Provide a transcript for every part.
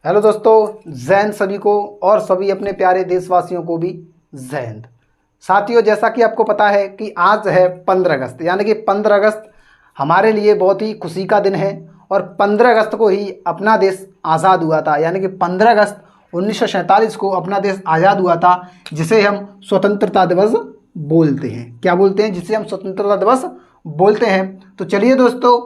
Hello दोस्तों, जय हिंद सभी को और सभी अपने प्यारे देशवासियों को भी जय हिंद। साथियों, जैसा कि आपको पता है कि आज है 15 अगस्त, यानी कि 15 अगस्त हमारे लिए बहुत ही खुशी का दिन है। और 15 अगस्त को ही अपना देश आज़ाद हुआ था, यानी कि 15 अगस्त 1947 को अपना देश आज़ाद हुआ था, जिसे हम स्वतंत्रता दिवस बोलते हैं। क्या बोलते हैं? जिसे हम स्वतंत्रता दिवस बोलते हैं। तो चलिए दोस्तों,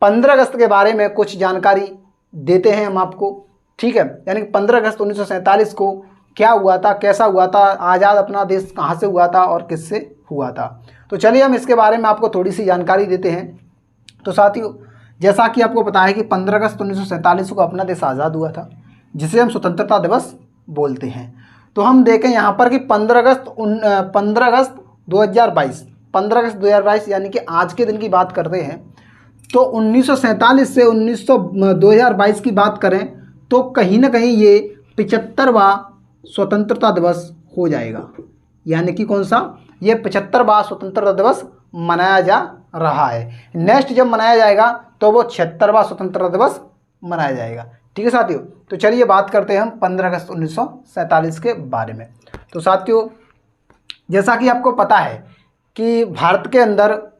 15 अगस्त के बारे में कुछ जानकारी देते हैं हम आपको। ठीक है, यानी कि 15 अगस्त 1947 को क्या हुआ था, कैसा हुआ था, आज़ाद अपना देश कहाँ से हुआ था और किससे हुआ था। तो चलिए हम इसके बारे में आपको थोड़ी सी जानकारी देते हैं। तो साथियों, जैसा कि आपको पता है कि 15 अगस्त 1947 को अपना देश आज़ाद हुआ था, जिसे हम स्वतंत्रता दिवस बोलते हैं। तो हम देखें यहाँ पर कि 15 अगस्त 2022, 15 अगस्त 2022 यानी कि आज के दिन की बात करते हैं। तो 1947 से 2022 की बात करें तो कहीं ना कहीं ये 75वां स्वतंत्रता दिवस हो जाएगा। यानी कि कौन सा? ये 75वां स्वतंत्रता दिवस मनाया जा रहा है। नेक्स्ट जब मनाया जाएगा तो वो 76वां स्वतंत्रता दिवस मनाया जाएगा। ठीक है साथियों, तो चलिए बात करते हैं हम 15 अगस्त 1947 के बारे में। तो साथियों, जैसा कि आपको पता है कि भारत के अंदर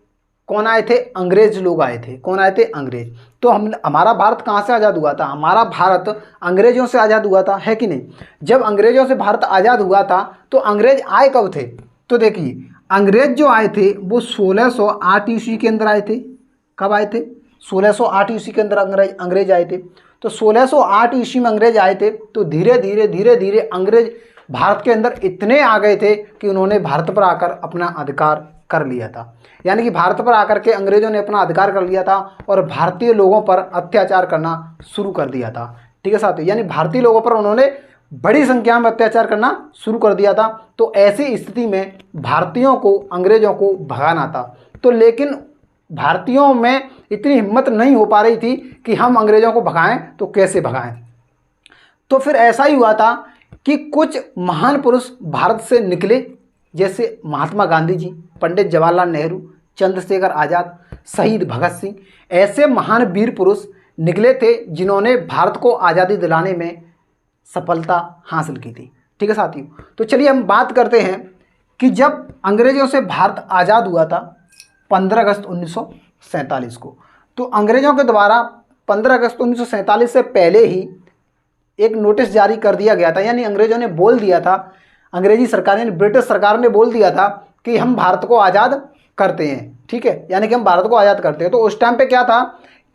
कौन आए थे? अंग्रेज लोग आए थे। कौन आए थे? अंग्रेज। तो हमारा भारत कहाँ से आज़ाद हुआ था? हमारा भारत अंग्रेजों से आज़ाद हुआ था, है कि नहीं? जब अंग्रेजों से भारत आज़ाद हुआ था तो अंग्रेज आए कब थे? तो देखिए, अंग्रेज जो आए थे वो 1608 ईस्वी के अंदर आए थे। कब आए थे? 1608 ईस्वी के अंदर अंग्रेज आए थे। तो 1608 ईस्वी में अंग्रेज आए थे। तो धीरे धीरे अंग्रेज भारत के अंदर इतने आ गए थे कि उन्होंने भारत पर आकर अपना अधिकार कर लिया था। यानी कि भारत पर आकर के अंग्रेजों ने अपना अधिकार कर लिया था और भारतीय लोगों पर अत्याचार करना शुरू कर दिया था। ठीक है साथियों, यानी भारतीय लोगों पर उन्होंने बड़ी संख्या में अत्याचार करना शुरू कर दिया था। तो ऐसी स्थिति में भारतीयों को अंग्रेजों को भगाना था। तो लेकिन भारतीयों में इतनी हिम्मत नहीं हो पा रही थी कि हम अंग्रेजों को भगाएं, तो कैसे भगाएं। तो फिर ऐसा ही हुआ था कि कुछ महान पुरुष भारत से निकले, जैसे महात्मा गांधी जी, पंडित जवाहरलाल नेहरू, चंद्रशेखर आज़ाद, शहीद भगत सिंह। ऐसे महान वीर पुरुष निकले थे जिन्होंने भारत को आज़ादी दिलाने में सफलता हासिल की थी। ठीक है साथियों, तो चलिए हम बात करते हैं कि जब अंग्रेजों से भारत आज़ाद हुआ था 15 अगस्त 1947 को, तो अंग्रेजों के द्वारा 15 अगस्त 1947 से पहले ही एक नोटिस जारी कर दिया गया था। यानी अंग्रेजों ने बोल दिया था, अंग्रेजी सरकार ने, ब्रिटिश सरकार ने बोल दिया था कि हम भारत को आज़ाद करते हैं। ठीक है, यानी कि हम भारत को आज़ाद करते हैं। तो उस टाइम पे क्या था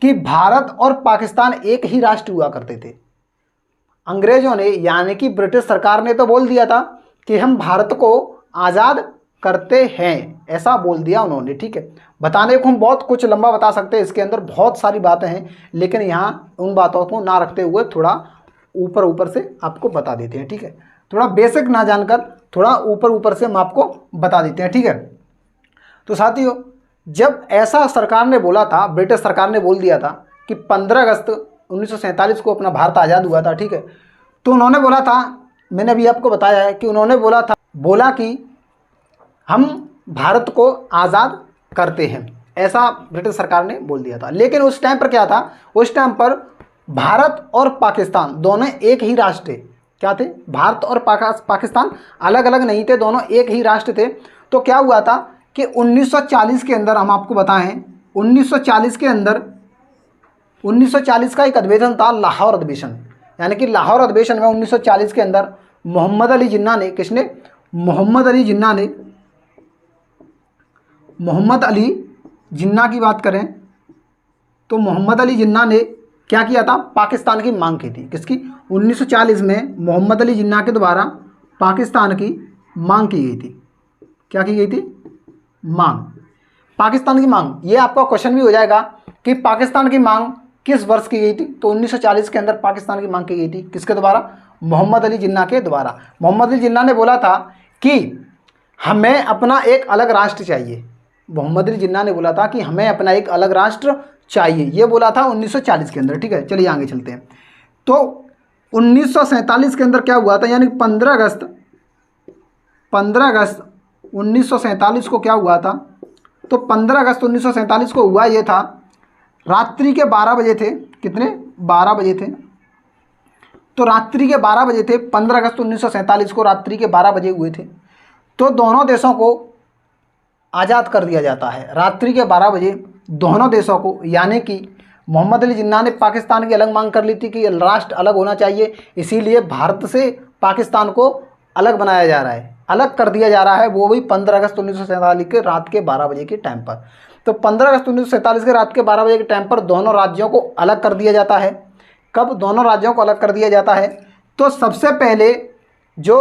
कि भारत और पाकिस्तान एक ही राष्ट्र हुआ करते थे। अंग्रेजों ने, यानी कि ब्रिटिश सरकार ने तो बोल दिया था कि हम भारत को आज़ाद करते हैं, ऐसा बोल दिया उन्होंने। ठीक है, बताने को हम बहुत कुछ लंबा बता सकते हैं, इसके अंदर बहुत सारी बातें हैं, लेकिन यहाँ उन बातों को ना रखते हुए थोड़ा ऊपर ऊपर से आपको बता देते हैं। ठीक है, थोड़ा बेसिक ना जानकर थोड़ा ऊपर ऊपर से हम आपको बता देते हैं। ठीक है, तो साथियों, जब ऐसा सरकार ने बोला था, ब्रिटिश सरकार ने बोल दिया था कि 15 अगस्त 1947 को अपना भारत आज़ाद हुआ था। ठीक है, तो उन्होंने बोला था, मैंने अभी आपको बताया है कि उन्होंने बोला कि हम भारत को आज़ाद करते हैं, ऐसा ब्रिटिश सरकार ने बोल दिया था। लेकिन उस टाइम पर क्या था? उस टाइम पर भारत और पाकिस्तान दोनों एक ही राष्ट्र थे। क्या थे? भारत और पाकिस्तान अलग अलग नहीं थे, दोनों एक ही राष्ट्र थे। तो क्या हुआ था कि 1940 के अंदर, हम आपको बताएं, 1940 के अंदर 1940 का एक अधिवेशन था, लाहौर अधिवेशन। यानी कि लाहौर अधिवेशन में 1940 के अंदर मोहम्मद अली जिन्ना ने, किसने? मोहम्मद अली जिन्ना की बात करें तो मोहम्मद अली जिन्ना ने क्या किया था? पाकिस्तान की मांग की थी। किसकी? 1940 में मोहम्मद अली जिन्ना के द्वारा पाकिस्तान की मांग की गई थी। क्या की गई थी? मांग, पाकिस्तान की मांग। ये आपका क्वेश्चन भी हो जाएगा कि पाकिस्तान की मांग किस वर्ष की गई थी? तो 1940 के अंदर पाकिस्तान की मांग की गई थी। किसके द्वारा? मोहम्मद अली जिन्ना के द्वारा। मोहम्मद अली जिन्ना ने बोला था कि हमें अपना एक अलग राष्ट्र चाहिए। मोहम्मद अली जिन्ना ने बोला था कि हमें अपना एक अलग राष्ट्र चाहिए, ये बोला था 1940 के अंदर। ठीक है, चलिए आगे चलते हैं। तो 1947 के अंदर क्या हुआ था? यानी 15 अगस्त 1947 को क्या हुआ था? तो 15 अगस्त 1947 को हुआ ये था, रात्रि के 12 बजे थे। कितने? 12 बजे थे। तो रात्रि के 12 बजे थे, 15 अगस्त 1947 को रात्रि के 12 बजे हुए थे। तो दोनों देशों को आज़ाद कर दिया जाता है रात्रि के 12 बजे, दोनों देशों को। यानी कि मोहम्मद अली जिन्ना ने पाकिस्तान की अलग मांग कर ली थी कि राष्ट्र अलग होना चाहिए, इसीलिए भारत से पाकिस्तान को अलग बनाया जा रहा है, अलग कर दिया जा रहा है, वो भी 15 अगस्त 1947 के रात के 12 बजे के टाइम पर। तो 15 अगस्त 1947 के रात के 12 बजे के टाइम पर दोनों राज्यों को अलग कर दिया जाता है। कब दोनों राज्यों को अलग कर दिया जाता है? तो सबसे पहले जो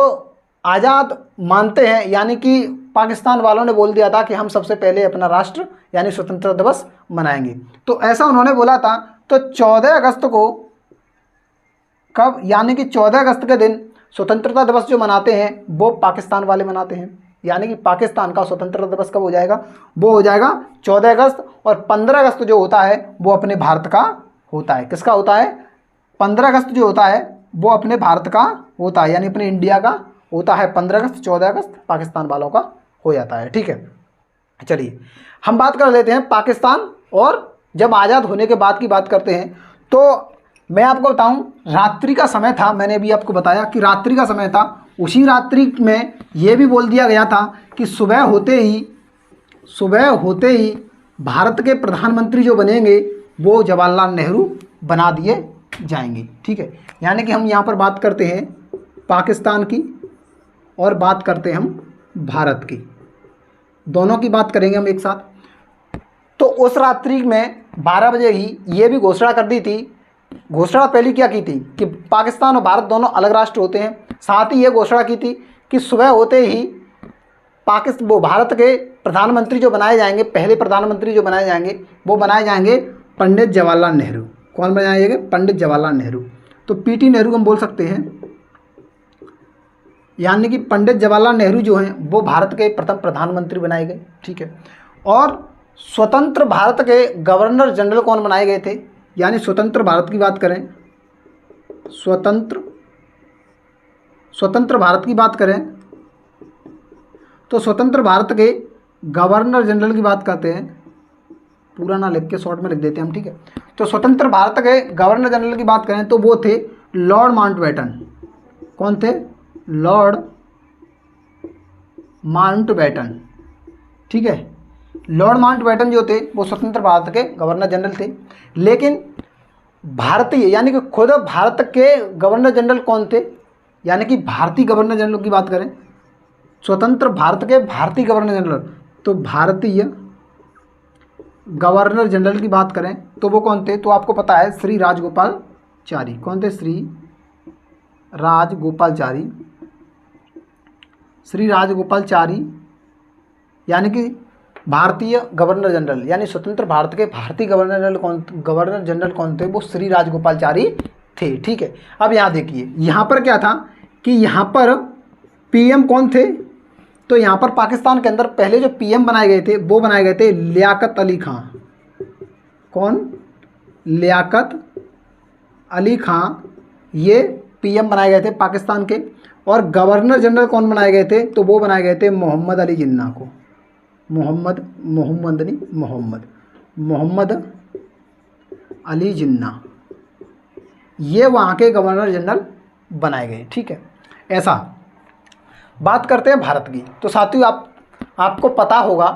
आज़ाद मानते हैं, यानी कि पाकिस्तान वालों ने बोल दिया था कि हम सबसे पहले अपना राष्ट्र यानी स्वतंत्रता दिवस मनाएंगे। तो ऐसा उन्होंने बोला था। तो 14 अगस्त को कब, यानी कि 14 अगस्त के दिन स्वतंत्रता दिवस जो मनाते हैं वो पाकिस्तान वाले मनाते हैं। यानी कि पाकिस्तान का स्वतंत्रता दिवस कब हो जाएगा? वो हो जाएगा 14 अगस्त। और 15 अगस्त जो होता है वो अपने भारत का होता है। किसका होता है? 15 अगस्त जो होता है वो अपने भारत का होता है, यानी अपने इंडिया का होता है 15 अगस्त। 14 अगस्त पाकिस्तान वालों का हो जाता है। ठीक है, चलिए हम बात कर लेते हैं पाकिस्तान और जब आज़ाद होने के बाद की बात करते हैं। तो मैं आपको बताऊं, रात्रि का समय था, मैंने भी आपको बताया कि रात्रि का समय था। उसी रात्रि में ये भी बोल दिया गया था कि सुबह होते ही भारत के प्रधानमंत्री जो बनेंगे वो जवाहरलाल नेहरू बना दिए जाएंगे। ठीक है, यानी कि हम यहाँ पर बात करते हैं पाकिस्तान की और बात करते हैं हम भारत की, दोनों की बात करेंगे हम एक साथ। तो उस रात्रि में 12 बजे ही ये भी घोषणा कर दी थी, घोषणा पहले क्या की थी कि पाकिस्तान और भारत दोनों अलग राष्ट्र होते हैं। साथ ही ये घोषणा की थी कि सुबह होते ही भारत के प्रधानमंत्री जो बनाए जाएंगे, पहले प्रधानमंत्री जो बनाए जाएंगे वो बनाए जाएंगे पंडित जवाहरलाल नेहरू। कौन बनाए जाएंगे? पंडित जवाहरलाल नेहरू। तो पीटी नेहरू हम बोल सकते हैं, यानी कि पंडित जवाहरलाल नेहरू जो हैं वो भारत के प्रथम प्रधानमंत्री बनाए गए। ठीक है, और स्वतंत्र भारत के गवर्नर जनरल कौन बनाए गए थे? यानी स्वतंत्र भारत की बात करें, स्वतंत्र भारत की बात करें तो स्वतंत्र भारत के गवर्नर जनरल की बात करते हैं। पूरा ना लिख के शॉर्ट में लिख देते हैं हम। ठीक है, तो स्वतंत्र भारत के गवर्नर जनरल की बात करें तो वो थे लॉर्ड माउंटबेटन। कौन थे? Lord Mountbatten. ठीक है, लॉर्ड माउंटबेटन जो थे वो स्वतंत्र भारत के गवर्नर जनरल थे। लेकिन भारतीय यानी कि खुद भारत के गवर्नर जनरल कौन थे? यानी कि भारतीय गवर्नर जनरल की बात करें, स्वतंत्र भारत के भारतीय गवर्नर जनरल, तो भारतीय गवर्नर जनरल की बात करें तो वो कौन थे? तो आपको पता है श्री राजगोपालचारी। कौन थे? श्री राजगोपालचारी, यानी कि भारतीय गवर्नर जनरल, यानी स्वतंत्र भारत के भारतीय गवर्नर जनरल कौन थे? वो श्री राजगोपालचारी थे। ठीक है, अब यहाँ देखिए, यहाँ पर क्या था कि यहाँ पर पीएम कौन थे? तो यहाँ पर पाकिस्तान के अंदर पहले जो पीएम बनाए गए थे वो बनाए गए थे लियाकत अली खां। कौन? लियाकत अली खां, ये पीएम बनाए गए थे पाकिस्तान के। और गवर्नर जनरल कौन बनाए गए थे? तो वो बनाए गए थे मोहम्मद अली जिन्ना को। मोहम्मद अली जिन्ना, ये वहाँ के गवर्नर जनरल बनाए गए। ठीक है, ऐसा बात करते हैं भारत की। तो साथियों आपको पता होगा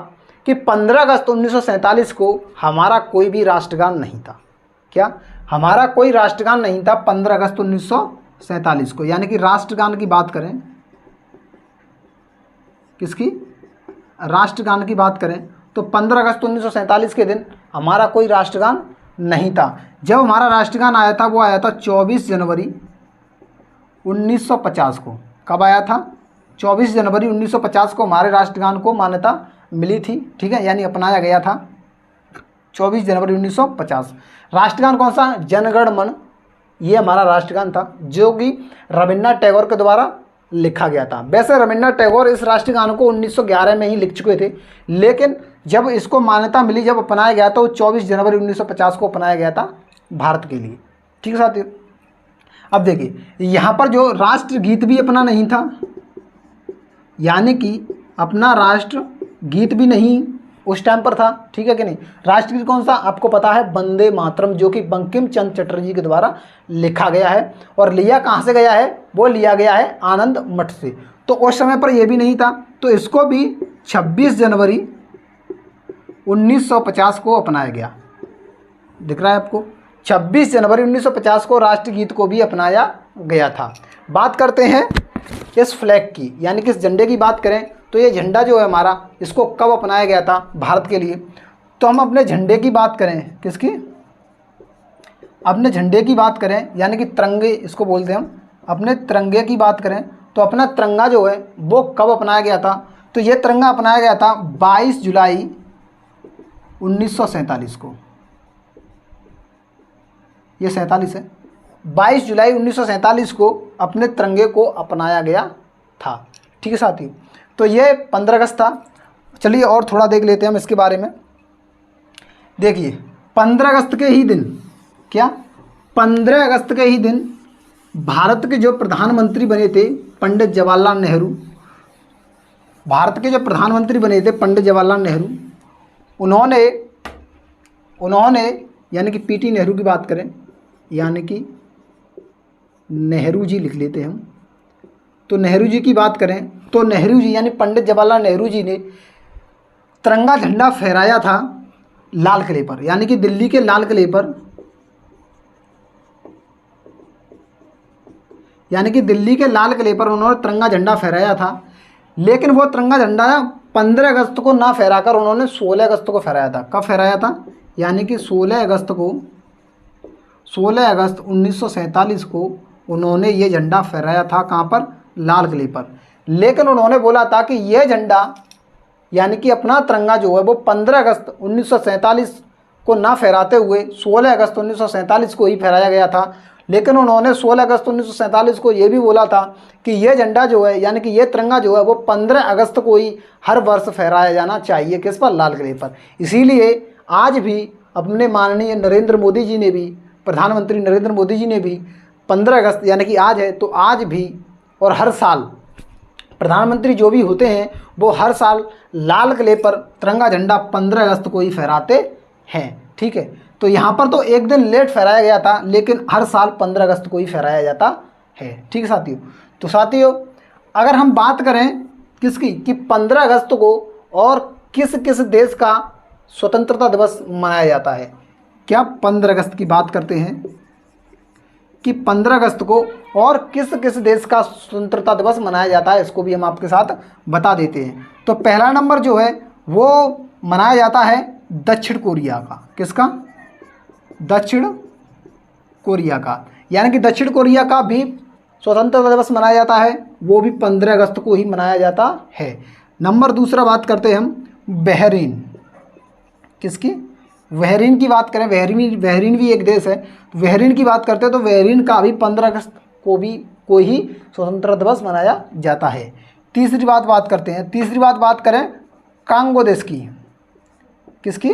कि 15 अगस्त 1947 को हमारा कोई भी राष्ट्रगान नहीं था। क्या? हमारा कोई राष्ट्रगान नहीं था 15 अगस्त 1947 को। यानी कि राष्ट्रगान की बात करें, किसकी? राष्ट्रगान की बात करें तो 15 अगस्त 1947 के दिन हमारा कोई राष्ट्रगान नहीं था। जब हमारा राष्ट्रगान आया था वो आया था 24 जनवरी 1950 को। कब आया था? 24 जनवरी 1950 को हमारे राष्ट्रगान को मान्यता मिली थी। ठीक है, यानी अपनाया गया था 24 जनवरी 1950। राष्ट्रगान कौन सा? जनगण मन, ये हमारा राष्ट्रगान था जो कि रविन्द्रनाथ टैगोर के द्वारा लिखा गया था। वैसे रविन्द्रनाथ टैगोर इस राष्ट्रगान को 1911 में ही लिख चुके थे, लेकिन जब इसको मान्यता मिली, जब अपनाया गया तो 24 जनवरी 1950 को अपनाया गया था भारत के लिए। ठीक है साथियों, अब देखिए यहाँ पर जो राष्ट्रगीत भी अपना नहीं था, यानी कि अपना राष्ट्र गीत भी नहीं उस टाइम पर था, ठीक है कि नहीं। राष्ट्रगीत कौन सा आपको पता है, वंदे मातरम, जो कि बंकिम चंद्र चटर्जी के द्वारा लिखा गया है। और लिया कहाँ से गया है, वो लिया गया है आनंद मठ से। तो उस समय पर यह भी नहीं था, तो इसको भी 26 जनवरी 1950 को अपनाया गया। दिख रहा है आपको, 26 जनवरी 1950 को राष्ट्रगीत को भी अपनाया गया था। बात करते हैं इस फ्लैग की, यानी कि इस झंडे की बात करें तो ये झंडा जो है हमारा, इसको कब अपनाया गया था भारत के लिए। तो हम अपने झंडे की बात करें, किसकी, अपने झंडे की बात करें, यानी कि तिरंगे इसको बोलते हैं हम, अपने तिरंगे की बात करें तो अपना तिरंगा जो है वो कब अपनाया गया था। तो ये तिरंगा अपनाया गया था 22 जुलाई 1947 को। ये 47 है, 22 जुलाई 1947 को अपने तिरंगे को अपनाया गया था, ठीक है साथियों। तो ये 15 अगस्त था। चलिए और थोड़ा देख लेते हैं हम इसके बारे में। देखिए 15 अगस्त के ही दिन, क्या 15 अगस्त के ही दिन भारत के जो प्रधानमंत्री बने थे पंडित जवाहरलाल नेहरू, भारत के जो प्रधानमंत्री बने थे पंडित जवाहरलाल नेहरू, उन्होंने यानी कि पीटी नेहरू की बात करें, यानी कि नेहरू जी लिख लेते हैं हम। तो नेहरू जी की बात करें तो नेहरू जी यानी पंडित जवाहरलाल नेहरू जी ने तिरंगा झंडा फहराया था लाल किले पर, यानी कि दिल्ली के लाल किले पर, यानी कि दिल्ली के लाल किले पर उन्होंने तिरंगा झंडा फहराया था। लेकिन वो तिरंगा झंडा 15 अगस्त को ना फहराकर उन्होंने 16 अगस्त को फहराया था। कब फहराया था, यानी कि 16 अगस्त 1947 को उन्होंने ये झंडा फहराया था। कहाँ पर, लाल किले पर। लेकिन उन्होंने बोला था कि ये झंडा यानी कि अपना तिरंगा जो है वो 15 अगस्त 1947 को ना फहराते हुए 16 अगस्त 1947 को ही फहराया गया था। लेकिन उन्होंने 16 अगस्त 1947 को ये भी बोला था कि ये झंडा जो है यानी कि ये तिरंगा जो है वो 15 अगस्त को ही हर वर्ष फहराया जाना चाहिए, किस पर, लाल किले पर। इसीलिए आज भी अपने माननीय नरेंद्र मोदी जी ने भी, प्रधानमंत्री नरेंद्र मोदी जी ने भी 15 अगस्त यानी कि आज है, तो आज भी और हर साल प्रधानमंत्री जो भी होते हैं वो हर साल लाल किले पर तिरंगा झंडा 15 अगस्त को ही फहराते हैं, ठीक है। तो यहाँ पर तो एक दिन लेट फहराया गया था, लेकिन हर साल 15 अगस्त को ही फहराया जाता है, ठीक है साथियों। तो साथियों अगर हम बात करें किसकी, कि 15 अगस्त को और किस किस देश का स्वतंत्रता दिवस मनाया जाता है, क्या 15 अगस्त की बात करते हैं कि 15 अगस्त को और किस किस देश का स्वतंत्रता दिवस मनाया जाता है, इसको भी हम आपके साथ बता देते हैं। तो पहला नंबर जो है वो मनाया जाता है दक्षिण कोरिया का, किसका, दक्षिण कोरिया का, यानी कि दक्षिण कोरिया का भी स्वतंत्रता दिवस मनाया जाता है, वो भी 15 अगस्त को ही मनाया जाता है। नंबर दूसरा बात करते हैं हम बहरीन, किसकी, बहरीन की बात करें, बहरीन भी एक देश है। बहरीन की बात करते हैं तो बहरीन का भी 15 अगस्त को ही स्वतंत्रता दिवस मनाया जाता है। तीसरी बात करते हैं, तीसरी बात करें कांगो देश की, किसकी,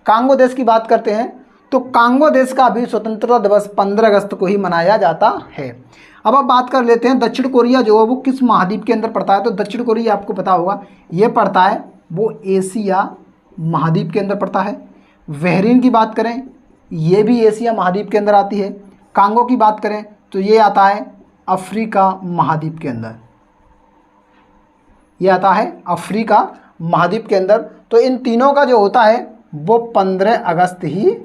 कांगो देश की बात करते हैं तो कांगो देश का भी स्वतंत्रता दिवस 15 अगस्त को ही मनाया जाता है। अब आप बात कर लेते हैं दक्षिण कोरिया जो है वो किस महाद्वीप के अंदर पड़ता है। तो दक्षिण कोरिया आपको पता होगा ये पड़ता है वो एशिया महाद्वीप के अंदर पड़ता है। बहरीन की बात करें ये भी एशिया महाद्वीप के अंदर आती है। कांगो की बात करें तो ये आता है अफ्रीका महाद्वीप के अंदर, ये आता है अफ्रीका महाद्वीप के अंदर। तो इन तीनों का जो होता है वो 15 अगस्त ही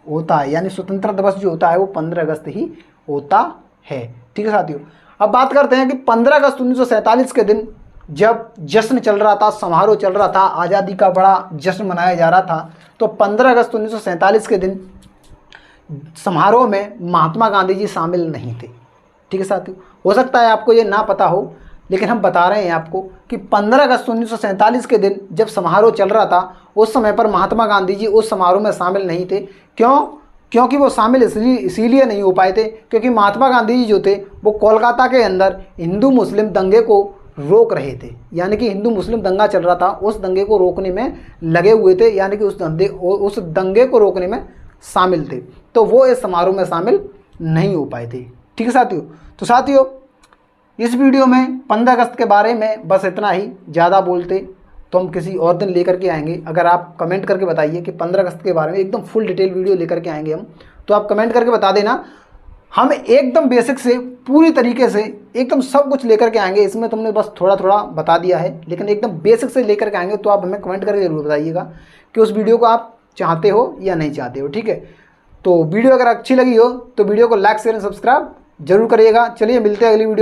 होता है, यानी स्वतंत्रता दिवस जो होता है वो 15 अगस्त ही होता है, ठीक है साथियों। अब बात करते हैं कि 15 अगस्त 1947 के दिन जब जश्न चल रहा था, समारोह चल रहा था, आज़ादी का बड़ा जश्न मनाया जा रहा था, तो 15 अगस्त 1947 के दिन समारोह में महात्मा गांधी जी शामिल नहीं थे, ठीक है साथियों। हो सकता है आपको ये ना पता हो, लेकिन हम बता रहे हैं आपको कि 15 अगस्त 1947 के दिन जब समारोह चल रहा था उस समय पर महात्मा गांधी जी उस समारोह में शामिल नहीं थे। क्योंकि वो शामिल इसीलिए नहीं हो पाए थे क्योंकि महात्मा गांधी जी जो थे वो कोलकाता के अंदर हिंदू मुस्लिम दंगे को रोक रहे थे, यानी कि हिंदू मुस्लिम दंगा चल रहा था, उस दंगे को रोकने में लगे हुए थे, यानी कि उस दंगे को रोकने में शामिल थे। तो वो इस समारोह में शामिल नहीं हो पाए थे, ठीक है साथियों। तो साथियों इस वीडियो में 15 अगस्त के बारे में बस इतना ही, ज़्यादा बोलते तो हम किसी और दिन लेकर के आएंगे। अगर आप कमेंट करके बताइए कि 15 अगस्त के बारे में एकदम फुल डिटेल वीडियो लेकर के आएंगे हम, तो आप कमेंट करके बता देना। हम एकदम बेसिक से पूरी तरीके से एकदम सब कुछ लेकर के आएंगे। इसमें तुमने बस थोड़ा थोड़ा बता दिया है, लेकिन एकदम बेसिक से लेकर के आएंगे। तो आप हमें कमेंट करके जरूर बताइएगा कि उस वीडियो को आप चाहते हो या नहीं चाहते हो, ठीक है। तो वीडियो अगर अच्छी लगी हो तो वीडियो को लाइक शेयर एंड सब्सक्राइब जरूर करिएगा। चलिए मिलते हैं अगली वीडियो।